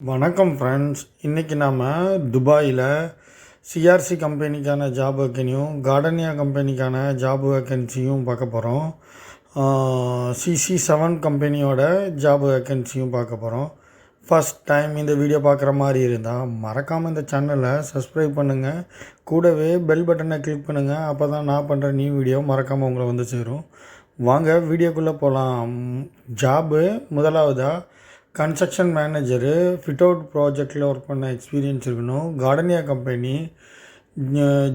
வணக்கம் ஃப்ரெண்ட்ஸ். இன்றைக்கி நாம் துபாயில் சிஆர்சி கம்பெனிக்கான ஜாப் வேக்கன்சியும் கார்டனியா கம்பெனிக்கான ஜாப் வேக்கன்சியும் பார்க்க போகிறோம். CC7 கம்பெனியோட ஜாப் வேக்கன்சியும் பார்க்க போகிறோம். ஃபஸ்ட் டைம் இந்த வீடியோ பார்க்குற மாதிரி இருந்தால் மறக்காமல் இந்த சேனலை சப்ஸ்கிரைப் பண்ணுங்கள், கூடவே பெல் பட்டனை கிளிக் பண்ணுங்கள். அப்போ தான் நான் பண்ணுற நியூ வீடியோ மறக்காமல் உங்களை வந்து சேரும். வாங்க வீடியோக்குள்ளே போகலாம். ஜாபு முதலாவதாக கன்ஸ்ட்ரக்ஷன் மேனேஜரு, ஃபிட் அவுட் ப்ராஜெக்டில் ஒர்க் பண்ண எக்ஸ்பீரியன்ஸ் இருக்கணும். Gardenia company.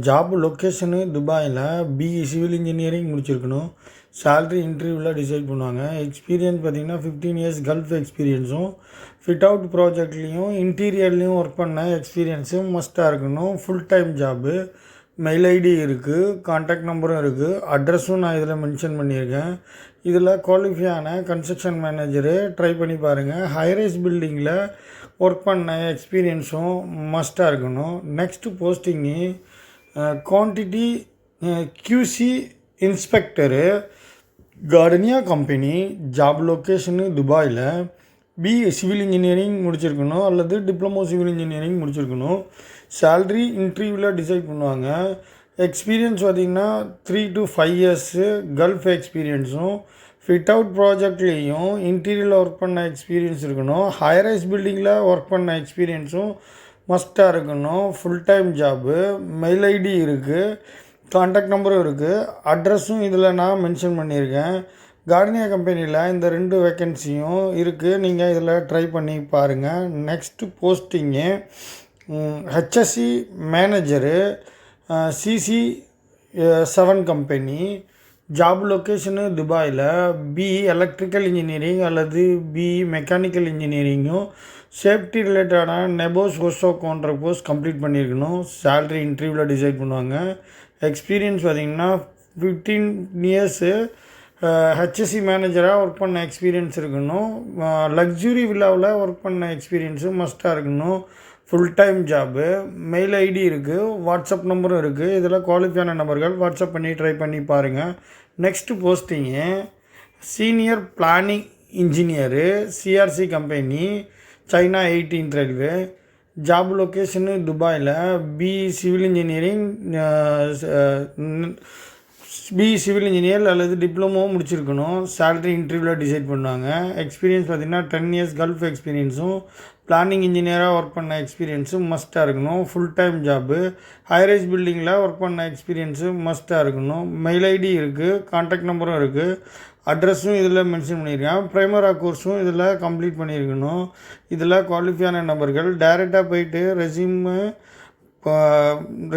ஜாப் லொக்கேஷனு துபாயில். பிஇ சிவில் இன்ஜினியரிங் முடிச்சிருக்கணும். சேல்ரி இன்டர்வியூவில் டிசைட் பண்ணுவாங்க. எக்ஸ்பீரியன்ஸ் பார்த்திங்கன்னா 15 இயர்ஸ் கல்ஃப் எக்ஸ்பீரியன்ஸும், ஃபிட் அவுட் ப்ராஜெக்ட்லேயும் இன்டீரியர்லேயும் ஒர்க் பண்ண எக்ஸ்பீரியன்ஸும் மஸ்ட்டாக இருக்கணும். Full time job. Mail ID இருக்குது, கான்டாக்ட் நம்பரும் இருக்குது, அட்ரஸும் நான் இதில் மென்ஷன் பண்ணியிருக்கேன். இதில் குவாலிஃபையான கன்ஸ்ட்ரக்ஷன் மேனேஜரு ட்ரை பண்ணி பாருங்கள். ஹைரைஸ் பில்டிங்கில் ஒர்க் பண்ண எக்ஸ்பீரியன்ஸும் மஸ்ட்டாக இருக்கணும். Next posting quantity QC inspector, Gardenia company. Job location துபாயில். பிஇ சிவில் இன்ஜினியரிங் முடிச்சிருக்கணும் அல்லது டிப்ளமோ சிவில் இன்ஜினியரிங் முடிச்சிருக்கணும். சேல்ரி இன்டர்வியூவில் டிசைட் பண்ணுவாங்க. எக்ஸ்பீரியன்ஸ் பார்த்திங்கன்னா 3 to 5 இயர்ஸு கல்ஃப் எக்ஸ்பீரியன்ஸும், ஃபிட் அவுட் ப்ராஜெக்ட்லேயும் இன்டீரியரில் ஒர்க் பண்ண எக்ஸ்பீரியன்ஸ் இருக்கணும். ஹைரைஸ் பில்டிங்கில் ஒர்க் பண்ண எக்ஸ்பீரியன்ஸும் மஸ்ட்டாக இருக்கணும். Full time job. Mail ID இருக்குது, கான்டாக்ட் நம்பரும் இருக்குது, அட்ரஸும் இதில் நான் மென்ஷன் பண்ணியிருக்கேன். கார்டனியா கம்பெனியில் இந்த 2 வேக்கன்சியும் இருக்குது, நீங்கள் இதில் ட்ரை பண்ணி பாருங்கள். Next posting HSE manager, CC7 company. Job location துபாயில். பிஇ எலக்ட்ரிக்கல் இன்ஜினியரிங் அல்லது பிஇ மெக்கானிக்கல் இன்ஜினியரிங்கும் சேஃப்டி ரிலேட்டடான நெபோஸ் ஒசோக்கோன்ற கோர்ஸ் கம்ப்ளீட் பண்ணியிருக்கணும். சேல்ரி இன்டர்வியூவில் டிசைட் பண்ணுவாங்க. எக்ஸ்பீரியன்ஸ் பார்த்திங்கன்னா 15 இயர்ஸு HSE மேனேஜராக ஒர்க் பண்ண எக்ஸ்பீரியன்ஸ் இருக்கணும். லக்ஸுரி வில்லாவில் ஒர்க் பண்ண எக்ஸ்பீரியன்ஸு மஸ்ட்டாக இருக்கணும். Full time job. Mail ID இருக்குது, வாட்ஸ்அப் நம்பரும் இருக்குது. இதில் குவாலிஃபையான நம்பர்கள் வாட்ஸ்அப் பண்ணி ட்ரை பண்ணி பாருங்கள். Next posting senior planning engineer, CRC company, China 18th railway. Job location துபாயில். BE civil engineering, BE civil engineer அல்லது டிப்ளமோ முடிச்சிருக்கணும். சேல்ரி இன்டர்வியூவில் டிசைட் பண்ணுவாங்க. எக்ஸ்பீரியன்ஸ் பார்த்திங்கன்னா 10 இயர்ஸ் கல்ஃப் எக்ஸ்பீரியன்ஸும், பிளானிங் இன்ஜினியராக ஒர்க் பண்ண எக்ஸ்பீரியன்ஸும் மஸ்ட்டாக இருக்கணும். Full time job. ஹைரைஸ் பில்டிங்கில் ஒர்க் பண்ண எக்ஸ்பீரியன்ஸு மஸ்ட்டாக இருக்கணும். மெயில் ஐடி இருக்குது, கான்டாக்ட் நம்பரும் இருக்குது, அட்ரஸும் இதில் மென்ஷன் பண்ணியிருக்கேன். ப்ரைமரா கோர்ஸும் இதில் கம்ப்ளீட் பண்ணியிருக்கணும். இதில் குவாலிஃபையான நபர்கள் டைரெக்டாக போயிட்டு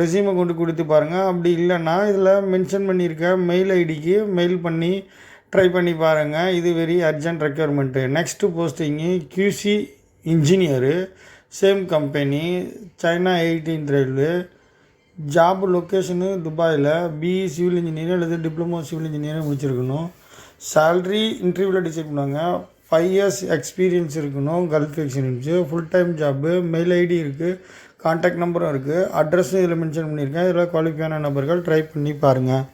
ரெசியூமை கொண்டு கொடுத்து பாருங்கள். அப்படி இல்லைன்னா இதில் மென்ஷன் பண்ணியிருக்க மெயில் ஐடிக்கு மெயில் பண்ணி ட்ரை பண்ணி பாருங்கள். இது very urgent requirement. Next posting QC engineer, same company, China 18th railway. Job location துபாயில். பிஇ சிவில் இன்ஜினியரிங் அல்லது டிப்ளமோ சிவில் இன்ஜினியரிங் முடிச்சிருக்கணும். சேல்ரி இன்டர்வியூவில் டிசைட் பண்ணுவாங்க. 5 இயர்ஸ் எக்ஸ்பீரியன்ஸ் இருக்கணும் gulf experience. Full time job. Mail ID இருக்குது, contact நம்பரும் இருக்குது, அட்ரஸும் இதில் மென்ஷன் பண்ணியிருக்கேன். இதில் குவாலிஃபையான நபர்கள் ட்ரை பண்ணி பாருங்கள்.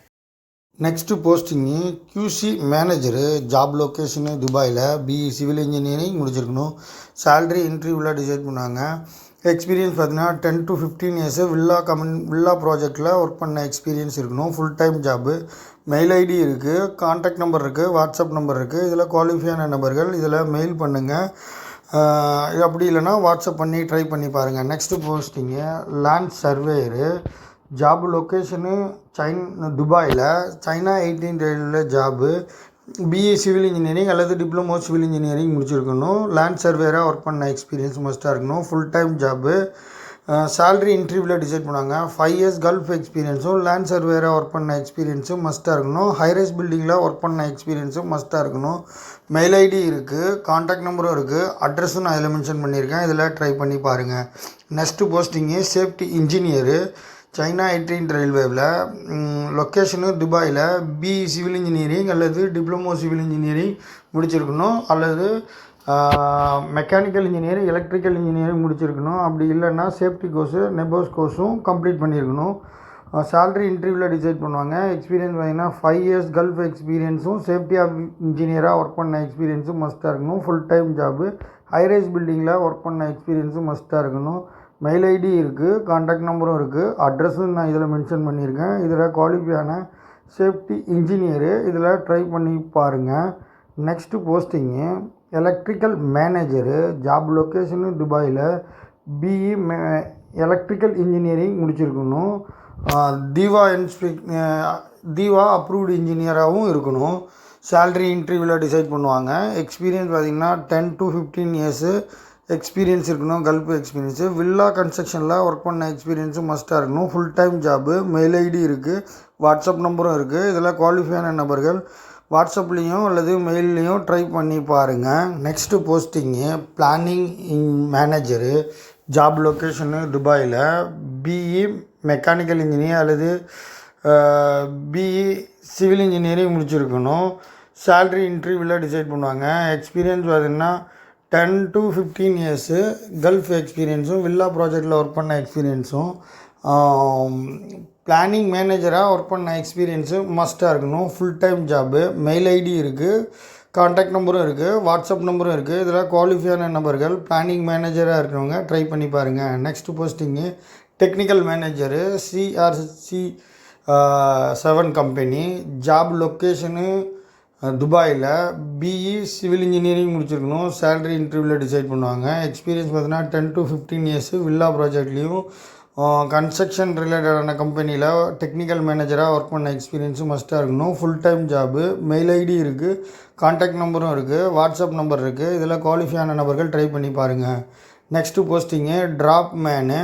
Next posting QC manager. Job location துபாயில். பிஇ சிவில் இன்ஜினியரிங் முடிச்சிருக்கணும். சேல்ரி இன்டர்வியூவில் டிசைட் பண்ணாங்க. எக்ஸ்பீரியன்ஸ் பார்த்திங்கன்னா 10 to 15 இயர்ஸு வில்லா ப்ராஜெக்டில் ஒர்க் பண்ண எக்ஸ்பீரியன்ஸ் இருக்கணும். Full time job. Mail ID இருக்குது, கான்டாக்ட் நம்பர் இருக்குது, வாட்ஸ்அப் நம்பர் இருக்குது. இதில் குவாலிஃபையான நபர்கள் இதில் மெயில் பண்ணுங்கள். அப்படி இல்லைனா வாட்ஸ்அப் பண்ணி ட்ரை பண்ணி பாருங்கள். Next posting land surveyor. Job location துபாயில். China 18th railway job. BE civil engineering அல்லது டிப்ளமோ சிவில் இன்ஜினியரிங் முடிச்சிருக்கணும். லேண்ட் சர்வேயராக ஒர்க் பண்ண எக்ஸ்பீரியன்ஸ் மஸ்ட்டாக இருக்கணும். Full time job. சேல்ரி இன்டர்வியூவில் டிசைட் பண்ணுவாங்க. 5 இயர்ஸ் கல்ஃப் எக்ஸ்பீரியன்ஸும், லேண்ட் சர்வேயராக ஒர்க் பண்ண எக்ஸ்பீரியன்ஸும் மஸ்ட்டாக இருக்கணும். ஹைரைஸ் பில்டிங்கில் ஒர்க் பண்ண எக்ஸ்பீரியன்ஸும் மஸ்ட்டாக இருக்கணும். மெயில் ஐடி இருக்குது, கான்டாக்ட் நம்பரும் இருக்குது, அட்ரஸும் நான் இதில் மென்ஷன் பண்ணியிருக்கேன். இதில் ட்ரை பண்ணி பாருங்கள். Next posting safety engineer, China 18th ரயில்வேவில். லொக்கேஷனு துபாயில். பிஇ சிவில் இன்ஜினியரிங் அல்லது டிப்ளமோ சிவில் இன்ஜினியரிங் முடிச்சிருக்கணும் அல்லது மெக்கானிக்கல் இன்ஜினியரிங், எலக்ட்ரிக்கல் இன்ஜினியரிங் முடிச்சிருக்கணும். அப்படி இல்லைன்னா சேஃப்டி கோர்ஸு, நெபோஸ் கோர்ஸும் கம்ப்ளீட் பண்ணியிருக்கணும். சேல்ரி இன்டர்வியூவில் டிசைட் பண்ணுவாங்க. எக்ஸ்பீரியன்ஸ் பார்த்திங்கன்னா 5 இயர்ஸ் கல்ஃப் எக்ஸ்பீரியன்ஸும், சேஃப்டி ஆஃப் இன்ஜினியராக ஒர்க் பண்ண எக்ஸ்பீரியன்ஸும் மஸ்ட்டாக இருக்கணும். Full time job. ஹைரைஸ் பில்டிங்கில் ஒர்க் பண்ண எக்ஸ்பீரியன்ஸும் மஸ்ட்டாக இருக்கணும். மெயில் ஐடி இருக்குது, கான்டாக்ட் நம்பரும் இருக்குது, அட்ரஸும் நான் இதில் மென்ஷன் பண்ணியிருக்கேன். இதில் குவாலிஃபையான சேஃப்டி இன்ஜினியரு, இதில் ட்ரை பண்ணி பாருங்கள். Next posting electrical manager, job location துபாயில், பிஇ எலக்ட்ரிக்கல் இன்ஜினியரிங் முடிச்சிருக்கணும். தீவா அப்ரூவ்டு இன்ஜினியராகவும் இருக்கணும். சேல்ரி இன்டர்வியூவில் டிசைட் பண்ணுவாங்க. எக்ஸ்பீரியன்ஸ் பார்த்திங்கன்னா 10 to 15 இயர்ஸு எக்ஸ்பீரியன்ஸ் இருக்கணும். கல்ஃப் எக்ஸ்பீரியன்ஸு, வில்லா கன்ஸ்ட்ரக்ஷனில் ஒர்க் பண்ண எக்ஸ்பீரியன்ஸும் மஸ்ட்டாக இருக்கணும். Full time job, mail ID இருக்குது, வாட்ஸ்அப் நம்பரும் இருக்குது. இதில் குவாலிஃபையான நபர்கள் வாட்ஸ்அப்லேயும் அல்லது மெயில்லையும் ட்ரை பண்ணி பாருங்கள். Next posting planning manager, job location துபாயில், பிஇ மெக்கானிக்கல் இன்ஜினியர் அல்லது பிஇ சிவில் இன்ஜினியரிங் முடிச்சிருக்கணும். சேல்ரி இன்டர்வியூவில் டிசைட் பண்ணுவாங்க. எக்ஸ்பீரியன்ஸ் பார்த்திங்கன்னா 10 to 15 இயர்ஸு கல்ஃப் எக்ஸ்பீரியன்ஸும், வில்லா ப்ராஜெக்டில் ஒர்க் பண்ண எக்ஸ்பீரியன்ஸும், பிளானிங் மேனேஜராக ஒர்க் பண்ண எக்ஸ்பீரியன்ஸும் மஸ்ட்டாக இருக்கணும். Full time job, mail ID இருக்குது, கான்டாக்ட் நம்பரும் இருக்குது, வாட்ஸ்அப் நம்பரும் இருக்குது. இதில் குவாலிஃபையான நபர்கள் பிளானிங் மேனேஜராக இருக்கிறவங்க ட்ரை பண்ணி பாருங்கள். Next posting technical manager, CRC 7 company, job location துபாயில், பிஇ சிவில் இன்ஜினியரிங் முடிச்சிருக்கணும். சேல்ரி இன்டர்வியூவில் டிசைட் பண்ணுவாங்க. எக்ஸ்பீரியன்ஸ் பார்த்தீங்கன்னா 10 to 15 இயர்ஸு வில்லா ப்ராஜெக்ட்லேயும் கன்ஸ்ட்ரக்ஷன் ரிலேட்டடான கம்பெனியில் டெக்னிக்கல் மேனேஜராக ஒர்க் பண்ண எக்ஸ்பீரியன்ஸும் மஸ்ட்டாக இருக்கணும். Full time job, mail ID இருக்குது, கான்டாக்ட் நம்பரும் இருக்குது, வாட்ஸ்அப் நம்பர் இருக்குது. இதில் குவாலிஃபையான நபர்கள் ட்ரை பண்ணி பாருங்கள். Next posting draughtsman,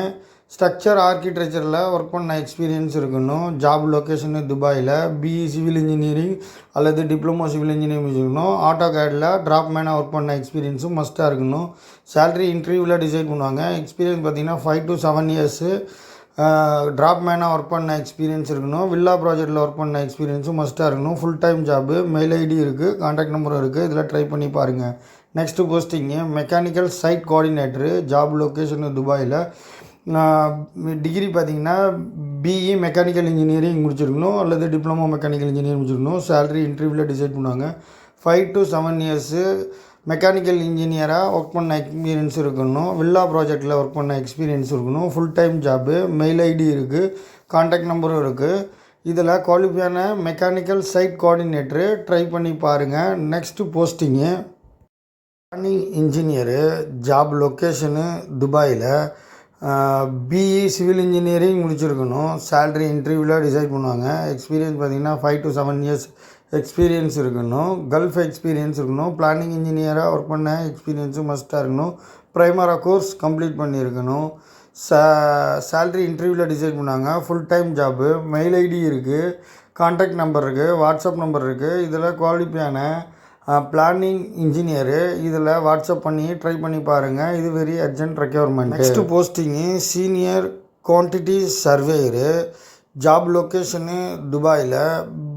structure ஆர்கிடெக்சரில் ஒர்க் பண்ண எக்ஸ்பீரியன்ஸ் இருக்கணும். ஜாப் லொக்கேஷனு துபாயில், பிஇ சிவில் இன்ஜினியரிங் அல்லது டிப்ளமோ சிவில் இன்ஜினியரிங் இருக்கணும். ஆட்டோ கேடில் ட்ராப் மேனாக ஒர்க் பண்ண எக்ஸ்பீரியன்ஸும் மஸ்ட்டாக இருக்கணும். சேல்ரி இன்டர்வியூவில் டிசைட் பண்ணுவாங்க. எக்ஸ்பீரியன்ஸ் பார்த்திங்கன்னா 5 to 7 இயர்ஸு ட்ராப் மேனாக ஒர்க் பண்ண எக்ஸ்பீரியன்ஸ் இருக்கணும். வில்லா ப்ராஜெக்டில் ஒர்க் பண்ண எக்ஸ்பீரியன்ஸும் மஸ்ட்டாக இருக்கணும். Full time job, mail ID இருக்குது, கான்டாக்ட் நம்பரும் இருக்குது. இதில் ட்ரை பண்ணி பாருங்கள். Next posting mechanical site coordinator, job location துபாயில், டிகிரி பார்த்திங்கன்னா பிஇ மெக்கானிக்கல் இன்ஜினியரிங் முடிச்சிருக்கணும் அல்லது டிப்ளமோ மெக்கானிக்கல் இன்ஜினியரிங் முடிச்சிருக்கணும். சேல்ரி இன்டர்வியூவில் டிசைட் பண்ணுவாங்க. 5 to 7 இயர்ஸு மெக்கானிக்கல் இன்ஜினியராக ஒர்க் பண்ண எக்ஸ்பீரியன்ஸ் இருக்கணும். வில்லா ப்ராஜெக்டில் ஒர்க் பண்ண எக்ஸ்பீரியன்ஸ் இருக்கணும். Full time job, mail ID இருக்குது, கான்டாக்ட் நம்பரும் இருக்குது. இதில் குவாலிஃபையான மெக்கானிக்கல் சைட் கோஆர்டினேட்டரு ட்ரை பண்ணி பாருங்கள். Next posting planning engineer, job location துபாயில், பிஇ சிவில் இன்ஜினியரிங் முடிச்சிருக்கணும். சேல்ரி இன்டர்வியூவில் டிசைட் பண்ணுவாங்க. எக்ஸ்பீரியன்ஸ் பார்த்திங்கன்னா 5 to 7 இயர்ஸ் எக்ஸ்பீரியன்ஸ் இருக்கணும். கல்ஃப் எக்ஸ்பீரியன்ஸ் இருக்கணும். பிளானிங் இன்ஜினியராக ஒர்க் பண்ண எக்ஸ்பீரியன்ஸும் மஸ்ட்டாக இருக்கணும். ப்ரைமரா கோர்ஸ் கம்ப்ளீட் பண்ணியிருக்கணும். சேல்ரி இன்டர்வியூவில் டிசைட் பண்ணாங்க. Full time job, mail ID இருக்குது, கான்டாக்ட் நம்பர் இருக்குது, வாட்ஸ்அப் நம்பர் இருக்குது. இதில் குவாலிஃபையான பிளானிங் இன்ஜினியரு, இதில் வாட்ஸ்அப் பண்ணி ட்ரை பண்ணி பாருங்கள். இது very urgent requirement. Next posting senior quantity surveyor, job location துபாயில்,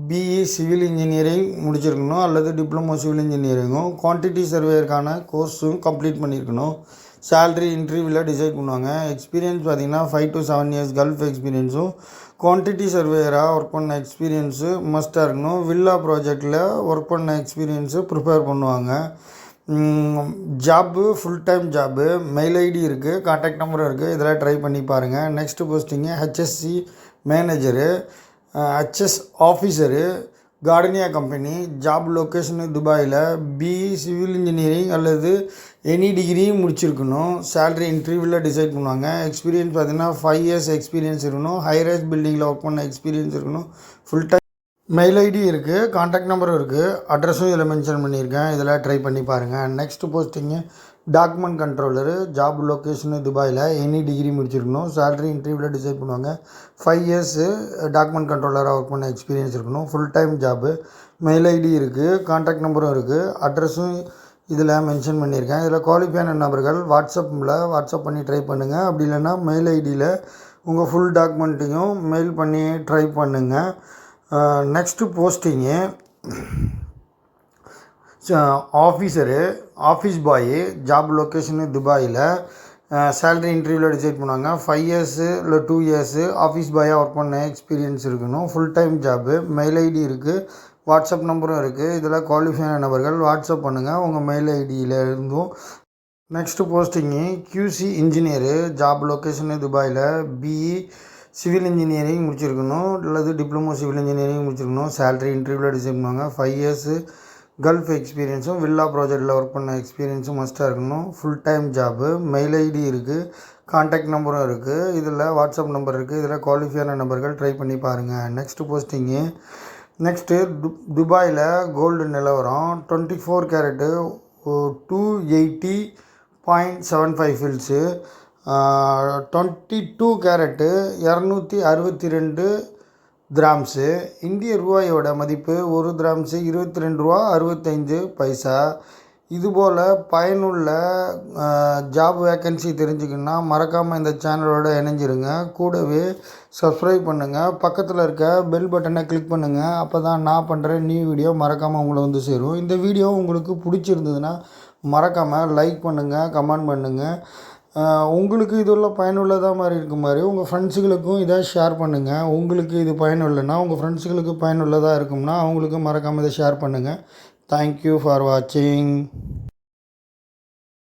பிஇ சிவில் இன்ஜினியரிங் முடிச்சிருக்கணும் அல்லது டிப்ளமோ சிவில் இன்ஜினியரிங்கும், குவான்டிட்டி சர்வேயருக்கான கோர்ஸும் கம்ப்ளீட் பண்ணியிருக்கணும். சேல்ரி இன்டர்வியூவில் டிசைட் பண்ணுவாங்க. எக்ஸ்பீரியன்ஸ் பார்த்திங்கன்னா 5 to 7 இயர்ஸ் கல்ஃப் எக்ஸ்பீரியன்ஸும், குவான்டிட்டி சர்வேயராக ஒர்க் பண்ண எக்ஸ்பீரியன்ஸு மஸ்ட்டாக இருக்கணும். வில்லா ப்ராஜெக்டில் ஒர்க் பண்ண எக்ஸ்பீரியன்ஸு ப்ரிப்பேர் பண்ணுவாங்க. Job full time job, mail ID இருக்குது, கான்டாக்ட் நம்பரும் இருக்குது. இதெல்லாம் ட்ரை பண்ணி பாருங்கள். Next posting HSC manager, HS officer, Gardenia company, job location துபாயில், பிஇ சிவில் இன்ஜினியரிங் அல்லது எனி டிகிரி முடிச்சிருக்கணும். சேல்ரி இன்டர்வியூவில் டிசைட் பண்ணுவாங்க. எக்ஸ்பீரியன்ஸ் பார்த்திங்கன்னா 5 இயர்ஸ் எக்ஸ்பீரியன்ஸ் இருக்கணும். ஹைரைஸ் பில்டிங்கில் ஒர்க் பண்ண எக்ஸ்பீரியன்ஸ் இருக்கணும். ஃபுல் டைம் மெயில் ஐடி இருக்குது, கான்டாக்ட் நம்பரும் இருக்குது, அட்ரஸும் இதில் மென்ஷன் பண்ணியிருக்கேன். இதில் ட்ரை பண்ணி பாருங்கள். Next posting document controller, job location துபாயில், எனி டிகிரி முடிச்சிருக்கணும். சேல்ரி இன்டர்வியூவில் டிசைட் பண்ணுவாங்க. 5 இயர்ஸு டாக்குமெண்ட் கண்ட்ரோலராக ஒர்க் பண்ண எக்ஸ்பீரியன்ஸ் இருக்கணும். Full time job, mail ID இருக்குது, கான்டாக்ட் நம்பரும் இருக்குது, அட்ரஸும் இதில் மென்ஷன் பண்ணியிருக்கேன். இதில் குவாலிஃபையான நபர்கள் வாட்ஸ்அப் பண்ணி ட்ரை பண்ணுங்கள். அப்படி இல்லைன்னா மெயில் ஐடியில் உங்கள் ஃபுல் டாக்குமெண்ட்டையும் மெயில் பண்ணி ட்ரை பண்ணுங்கள். Next posting officer, office boy, job location துபாயில், சேல்ரி இன்டர்வியூவில் டிசைட் பண்ணுவாங்க. 5 இயர்ஸு இல்லை 2 இயர்ஸு ஆஃபீஸ் பாயாக ஒர்க் பண்ண எக்ஸ்பீரியன்ஸ் இருக்கணும். Full time job, mail ID இருக்குது, வாட்ஸ்அப் நம்பரும் இருக்குது. இதில் குவாலிஃபையான நபர்கள் வாட்ஸ்அப் பண்ணுங்கள். உங்கள் மெயில் ஐடியில் இருந்தும் next posting QC engineer, job location துபாயில், BE சிவில் இன்ஜினியரிங் முடிச்சிருக்கணும், அல்லது டிப்ளமோ சிவில் இன்ஜினியரிங் முடிச்சிருக்கணும். சேலரி இன்டர்வியூவில் டிசைட் பண்ணுவாங்க. 5 இயர்ஸு கல்ஃப் எக்ஸ்பீரியன்ஸும் வில்லா ப்ராஜெக்டில் ஒர்க் பண்ண எக்ஸ்பீரியன்ஸும் மஸ்ட்டாக இருக்கணும். Full time job, mail ID இருக்குது, கான்டாக்ட் நம்பரும் இருக்குது, இதில் வாட்ஸ்அப் நம்பர் இருக்குது. இதில் குவாலிஃபையான நம்பர்கள் ட்ரை பண்ணி பாருங்கள். நெக்ஸ்ட்டு போஸ்டிங்கு நெக்ஸ்ட்டு துபாயில் கோல்டு நிலவரம் 24 கேரட்டு 280.75 ஃபில்ஸு, 22 கேரட்டு 262 கிராம்ஸு. இந்திய ரூபாயோட மதிப்பு 1 கிராம்ஸு 22 ரூபா 65 பைசா. இதுபோல் பயனுள்ள ஜாப் வேக்கன்சி தெரிஞ்சுக்கணுன்னா மறக்காமல் இந்த சேனலோட இணைஞ்சிருங்க. கூடவே சப்ஸ்கிரைப் பண்ணுங்கள், பக்கத்தில் இருக்க பெல் பட்டனை கிளிக் பண்ணுங்கள். அப்போ தான் நான் பண்ணுற நியூ வீடியோ மறக்காமல் உங்களை வந்து சேரும். இந்த வீடியோ உங்களுக்கு பிடிச்சிருந்ததுன்னா மறக்காமல் லைக் பண்ணுங்கள், கமெண்ட் பண்ணுங்கள். உங்களுக்கு இதெல்லாம் பயனுள்ளதாக மாதிரி இருக்க மாதிரி உங்கள் ஃப்ரெண்ட்ஸுகளுக்கும் இதை ஷேர் பண்ணுங்கள். உங்களுக்கு இது பயனுள்ளனா உங்கள் ஃப்ரெண்ட்ஸுகளுக்கு பயனுள்ளதாக இருக்கும்னா அவங்களுக்கு மறக்காமல் இதை ஷேர் பண்ணுங்கள். தேங்க்யூ ஃபார் வாட்சிங்.